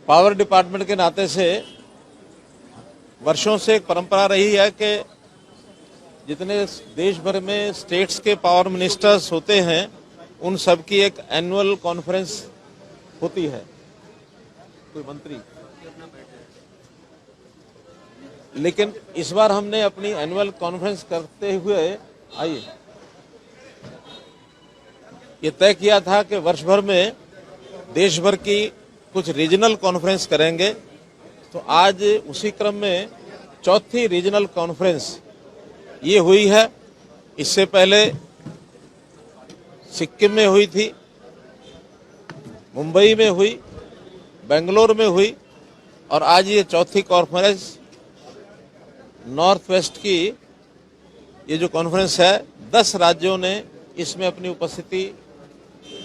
Power department के नाते से वर्षों से एक परंपरा रही है कि जितने देश भर में स्टेट्स के पावर मिनिस्टर्स होते हैं उन सब की एक एनुअल कॉन्फ्रेंस होती है। कोई मंत्री, लेकिन इस बार हमने अपनी एनुअल कॉन्फ्रेंस करते हुए ये तय किया था कि वर्ष भर में देश भर की कुछ रीजनल कॉन्फ्रेंस करेंगे। तो आज उसी क्रम में चौथी रीजनल कॉन्फ्रेंस ये हुई है। इससे पहले सिक्किम में हुई थी, मुंबई में हुई, बेंगलोर में हुई और आज ये चौथी कॉन्फ्रेंस नॉर्थ वेस्ट की ये जो कॉन्फ्रेंस है 10 राज्यों ने इसमें अपनी उपस्थिति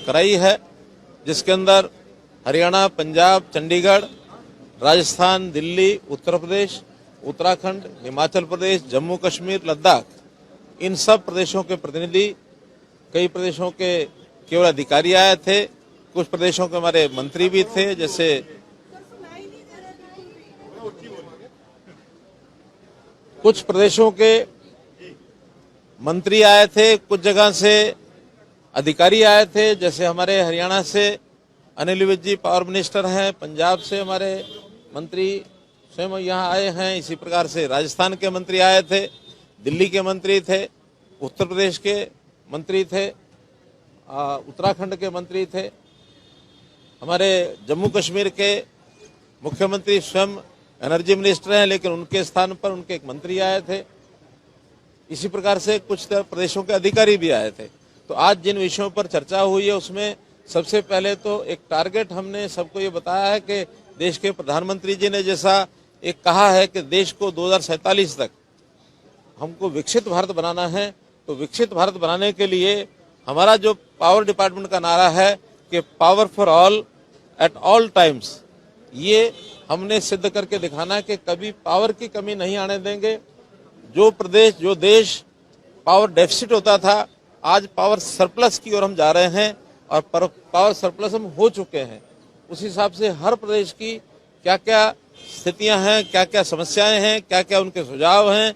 कराई है, जिसके अंदर हरियाणा, पंजाब, चंडीगढ़, राजस्थान, दिल्ली, उत्तर प्रदेश, उत्तराखंड, हिमाचल प्रदेश, जम्मू कश्मीर, लद्दाख, इन सब प्रदेशों के प्रतिनिधि, कई प्रदेशों के केवल अधिकारी आए थे, कुछ प्रदेशों के हमारे मंत्री भी थे, जैसे कुछ प्रदेशों के मंत्री आए थे, कुछ जगह से अधिकारी आए थे, जैसे हमारे हरियाणा से अनिल विज जी पावर मिनिस्टर हैं, पंजाब से हमारे मंत्री स्वयं यहाँ आए हैं, इसी प्रकार से राजस्थान के मंत्री आए थे, दिल्ली के मंत्री थे, उत्तर प्रदेश के मंत्री थे, उत्तराखंड के मंत्री थे, हमारे जम्मू कश्मीर के मुख्यमंत्री स्वयं एनर्जी मिनिस्टर हैं, लेकिन उनके स्थान पर उनके एक मंत्री आए थे। इसी प्रकार से कुछ प्रदेशों के अधिकारी भी आए थे। तो आज जिन विषयों पर चर्चा हुई है उसमें सबसे पहले तो एक टारगेट हमने सबको ये बताया है कि देश के प्रधानमंत्री जी ने जैसा एक कहा है कि देश को 2047 तक हमको विकसित भारत बनाना है, तो विकसित भारत बनाने के लिए हमारा जो पावर डिपार्टमेंट का नारा है कि power for all at all times, ये हमने सिद्ध करके दिखाना है कि कभी पावर की कमी नहीं आने देंगे। जो प्रदेश, जो देश पावर डेफिसिट होता था, आज पावर सरप्लस की ओर हम जा रहे हैं और पावर सरप्लस हम हो चुके हैं। उस हिसाब से हर प्रदेश की क्या क्या स्थितियां हैं, क्या क्या समस्याएं हैं, क्या क्या उनके सुझाव हैं,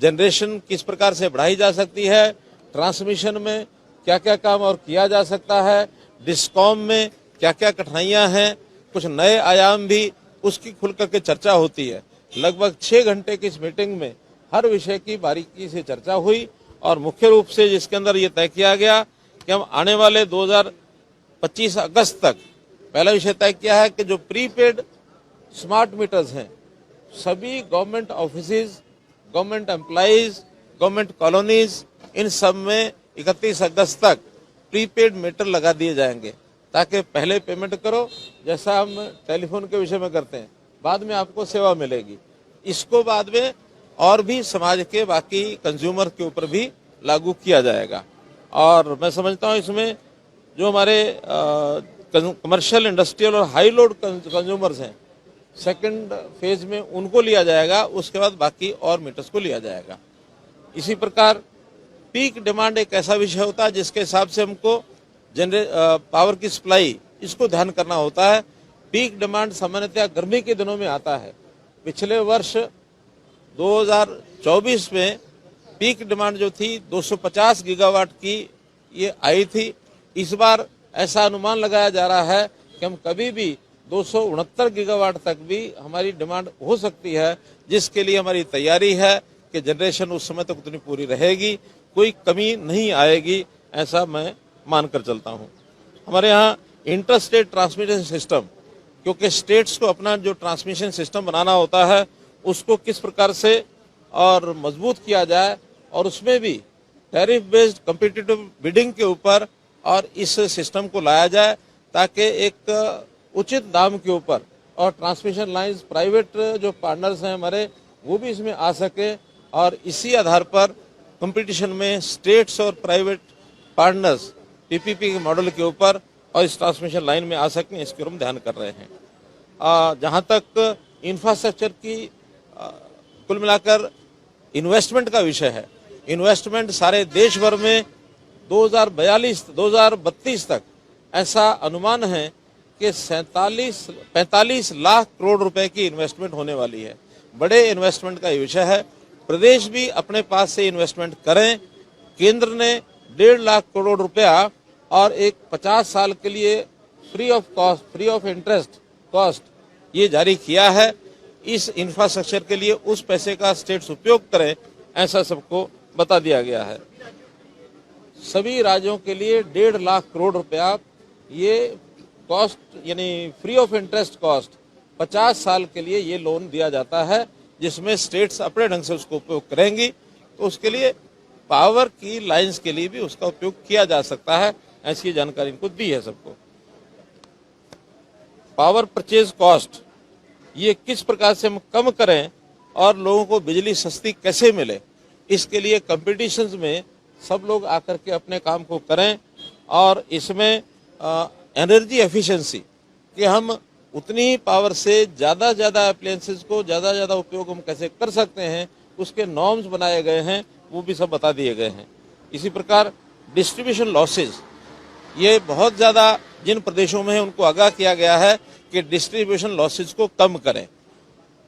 जनरेशन किस प्रकार से बढ़ाई जा सकती है, ट्रांसमिशन में क्या क्या काम और किया जा सकता है, डिस्कॉम में क्या क्या कठिनाइयां हैं, कुछ नए आयाम भी, उसकी खुल करके चर्चा होती है। लगभग 6 घंटे की इस मीटिंग में हर विषय की बारीकी से चर्चा हुई और मुख्य रूप से जिसके अंदर ये तय किया गया कि हम आने वाले 2025 अगस्त तक पहला विषय तय किया है कि जो प्रीपेड स्मार्ट मीटर्स हैं, सभी government offices, government employees, government colonies, इन सब में 31 अगस्त तक प्रीपेड मीटर लगा दिए जाएंगे, ताकि पहले पेमेंट करो, जैसा हम टेलीफोन के विषय में करते हैं, बाद में आपको सेवा मिलेगी। इसको बाद में और भी समाज के बाकी कंज्यूमर के ऊपर भी लागू किया जाएगा। और मैं समझता हूँ इसमें जो हमारे कमर्शियल, इंडस्ट्रियल और हाई लोड कंज्यूमर्स हैं, सेकंड फेज में उनको लिया जाएगा, उसके बाद बाकी और मीटर्स को लिया जाएगा। इसी प्रकार पीक डिमांड एक ऐसा विषय होता है जिसके हिसाब से हमको पावर की सप्लाई, इसको ध्यान करना होता है। पीक डिमांड सामान्यतः गर्मी के दिनों में आता है। पिछले वर्ष 2024 में पीक डिमांड जो थी 250 गीगावाट की ये आई थी। इस बार ऐसा अनुमान लगाया जा रहा है कि हम कभी भी 269 गीगावाट तक भी हमारी डिमांड हो सकती है, जिसके लिए हमारी तैयारी है कि जनरेशन उस समय तक उतनी पूरी रहेगी, कोई कमी नहीं आएगी, ऐसा मैं मानकर चलता हूं। हमारे यहाँ इंटर स्टेट ट्रांसमिशन सिस्टम, क्योंकि स्टेट्स को अपना जो ट्रांसमिशन सिस्टम बनाना होता है उसको किस प्रकार से और मजबूत किया जाए, और उसमें भी टैरिफ बेस्ड कॉम्पिटिटिव बिडिंग के ऊपर और इस सिस्टम को लाया जाए, ताकि एक उचित दाम के ऊपर और ट्रांसमिशन लाइंस प्राइवेट जो पार्टनर्स हैं हमारे, वो भी इसमें आ सके और इसी आधार पर कंपटीशन में स्टेट्स और प्राइवेट पार्टनर्स पीपीपी के मॉडल के ऊपर और इस ट्रांसमिशन लाइन में आ सकें, इसके ऊपर हम ध्यान कर रहे हैं। जहां तक इंफ्रास्ट्रक्चर की कुल मिलाकर इन्वेस्टमेंट का विषय है, इन्वेस्टमेंट सारे देश भर में 2032 तक ऐसा अनुमान है कि 45 लाख करोड़ रुपए की इन्वेस्टमेंट होने वाली है। बड़े इन्वेस्टमेंट का विषय है। प्रदेश भी अपने पास से इन्वेस्टमेंट करें। केंद्र ने 1.5 लाख करोड़ रुपया और एक 50 साल के लिए फ्री ऑफ इंटरेस्ट कॉस्ट ये जारी किया है। इस इंफ्रास्ट्रक्चर के लिए उस पैसे का स्टेट्स उपयोग करें, ऐसा सबको बता दिया गया है। सभी राज्यों के लिए 1.5 लाख करोड़ रुपया ये कॉस्ट यानी फ्री ऑफ इंटरेस्ट कॉस्ट 50 साल के लिए ये लोन दिया जाता है, जिसमें स्टेट्स अपने ढंग से उसको उपयोग करेंगी। तो उसके लिए पावर की लाइंस के लिए भी उसका उपयोग किया जा सकता है, ऐसी जानकारी इनको दी है सबको। पावर परचेज कॉस्ट ये किस प्रकार से हम कम करें और लोगों को बिजली सस्ती कैसे मिले, इसके लिए कॉम्पिटिशन्स में सब लोग आकर के अपने काम को करें। और इसमें एनर्जी एफिशिएंसी कि हम उतनी ही पावर से ज़्यादा अप्लायंसेस को ज़्यादा उपयोग हम कैसे कर सकते हैं, उसके नॉर्म्स बनाए गए हैं, वो भी सब बता दिए गए हैं। इसी प्रकार डिस्ट्रीब्यूशन लॉसेज ये बहुत ज़्यादा जिन प्रदेशों में है उनको आगाह किया गया है कि डिस्ट्रीब्यूशन लॉसेज को कम करें।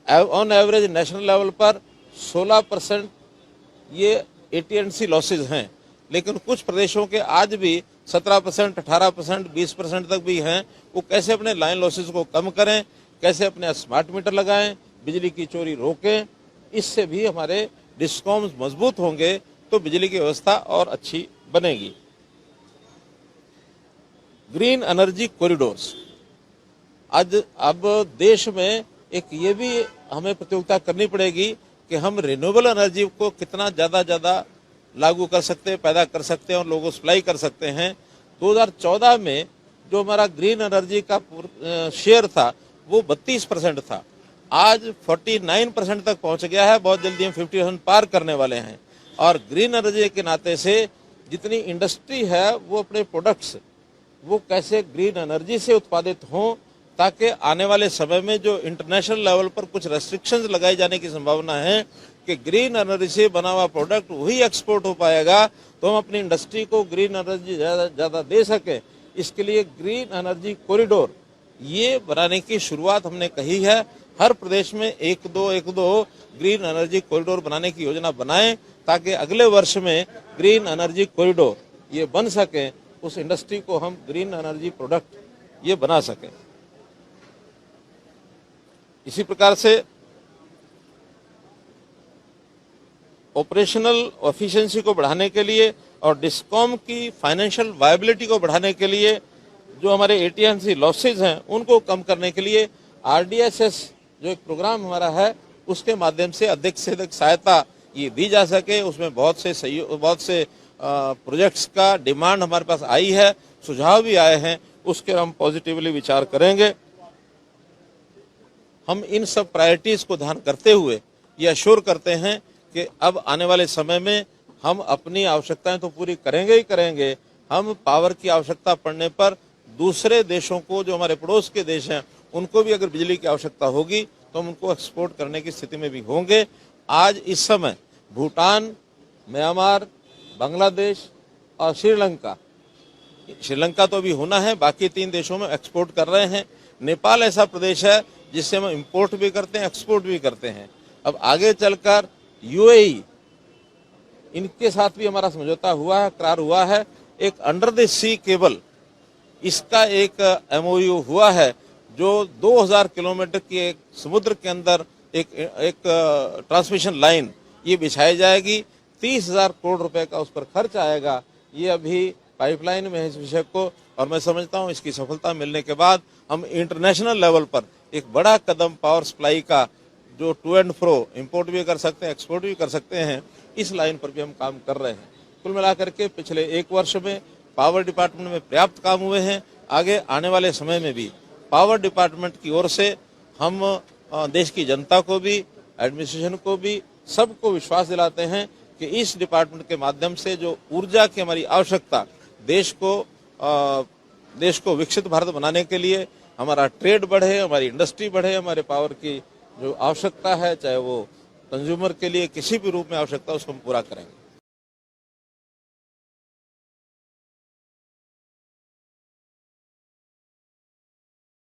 ऑन एवरेज नेशनल लेवल पर 16% ये AT&C लॉसेज हैं, लेकिन कुछ प्रदेशों के आज भी 17%, 18%, 20% तक भी हैं। वो कैसे अपने लाइन लॉसेज को कम करें, कैसे अपने स्मार्ट मीटर लगाएं, बिजली की चोरी रोकें, इससे भी हमारे डिस्कॉम्स मजबूत होंगे तो बिजली की व्यवस्था और अच्छी बनेगी। ग्रीन एनर्जी कॉरिडोर्स, अब देश में एक ये भी हमें प्रतियोगिता करनी पड़ेगी कि हम रिन्यूएबल एनर्जी को कितना ज़्यादा लागू कर सकते हैं, पैदा कर सकते हैं और लोगों को सप्लाई कर सकते हैं। 2014 में जो हमारा ग्रीन एनर्जी का शेयर था वो 32% था, आज 49% तक पहुंच गया है। बहुत जल्दी हम 50% पार करने वाले हैं। और ग्रीन एनर्जी के नाते से जितनी इंडस्ट्री है वो अपने प्रोडक्ट्स वो कैसे ग्रीन एनर्जी से उत्पादित हों, ताकि आने वाले समय में जो इंटरनेशनल लेवल पर कुछ रेस्ट्रिक्शंस लगाए जाने की संभावना है कि ग्रीन एनर्जी से बना हुआ प्रोडक्ट वही एक्सपोर्ट हो पाएगा, तो हम अपनी इंडस्ट्री को ग्रीन एनर्जी ज़्यादा दे सकें। इसके लिए ग्रीन एनर्जी कॉरिडोर ये बनाने की शुरुआत हमने कही है। हर प्रदेश में एक दो ग्रीन एनर्जी कॉरिडोर बनाने की योजना बनाएं, ताकि अगले वर्ष में ग्रीन एनर्जी कॉरिडोर ये बन सके, उस इंडस्ट्री को हम ग्रीन एनर्जी प्रोडक्ट ये बना सकें। इसी प्रकार से ऑपरेशनल एफिशिएंसी को बढ़ाने के लिए और डिस्कॉम की फाइनेंशियल वायबिलिटी को बढ़ाने के लिए जो हमारे AT&C लॉसेज हैं उनको कम करने के लिए RDSS जो एक प्रोग्राम हमारा है उसके माध्यम से अधिक सहायता ये दी जा सके। उसमें बहुत से प्रोजेक्ट्स का डिमांड हमारे पास आई है, सुझाव भी आए हैं, उसके हम पॉजिटिवली विचार करेंगे। हम इन सब प्रायोरिटीज को ध्यान करते हुए ये अश्योर करते हैं कि अब आने वाले समय में हम अपनी आवश्यकताएं तो पूरी करेंगे ही करेंगे, हम पावर की आवश्यकता पड़ने पर दूसरे देशों को, जो हमारे पड़ोस के देश हैं, उनको भी अगर बिजली की आवश्यकता होगी तो हम उनको एक्सपोर्ट करने की स्थिति में भी होंगे। आज इस समय भूटान, म्यांमार, बांग्लादेश और श्रीलंका तो अभी होना है, बाकी 3 देशों में एक्सपोर्ट कर रहे हैं। नेपाल ऐसा प्रदेश है जिससे हम इंपोर्ट भी करते हैं, एक्सपोर्ट भी करते हैं। अब आगे चलकर UAE, इनके साथ भी हमारा समझौता हुआ है, करार हुआ है। एक अंडर द सी केबल, इसका एक MOU हुआ है जो 2000 किलोमीटर की एक समुद्र के अंदर एक ट्रांसमिशन लाइन ये बिछाई जाएगी। 30,000 करोड़ रुपए का उस पर खर्च आएगा। ये अभी पाइपलाइन में है इस विषय को, और मैं समझता हूँ इसकी सफलता मिलने के बाद हम इंटरनेशनल लेवल पर एक बड़ा कदम पावर सप्लाई का, जो टू एंड फ्रो इंपोर्ट भी कर सकते हैं, एक्सपोर्ट भी कर सकते हैं, इस लाइन पर भी हम काम कर रहे हैं। कुल मिलाकर के पिछले 1 वर्ष में पावर डिपार्टमेंट में पर्याप्त काम हुए हैं। आगे आने वाले समय में भी पावर डिपार्टमेंट की ओर से हम देश की जनता को भी, एडमिनिस्ट्रेशन को भी, सबको विश्वास दिलाते हैं कि इस डिपार्टमेंट के माध्यम से जो ऊर्जा की हमारी आवश्यकता, देश को विकसित भारत बनाने के लिए हमारा ट्रेड बढ़े, हमारी इंडस्ट्री बढ़े, हमारे पावर की जो आवश्यकता है, चाहे वो कंज्यूमर के लिए किसी भी रूप में आवश्यकता, उसको हम पूरा करेंगे।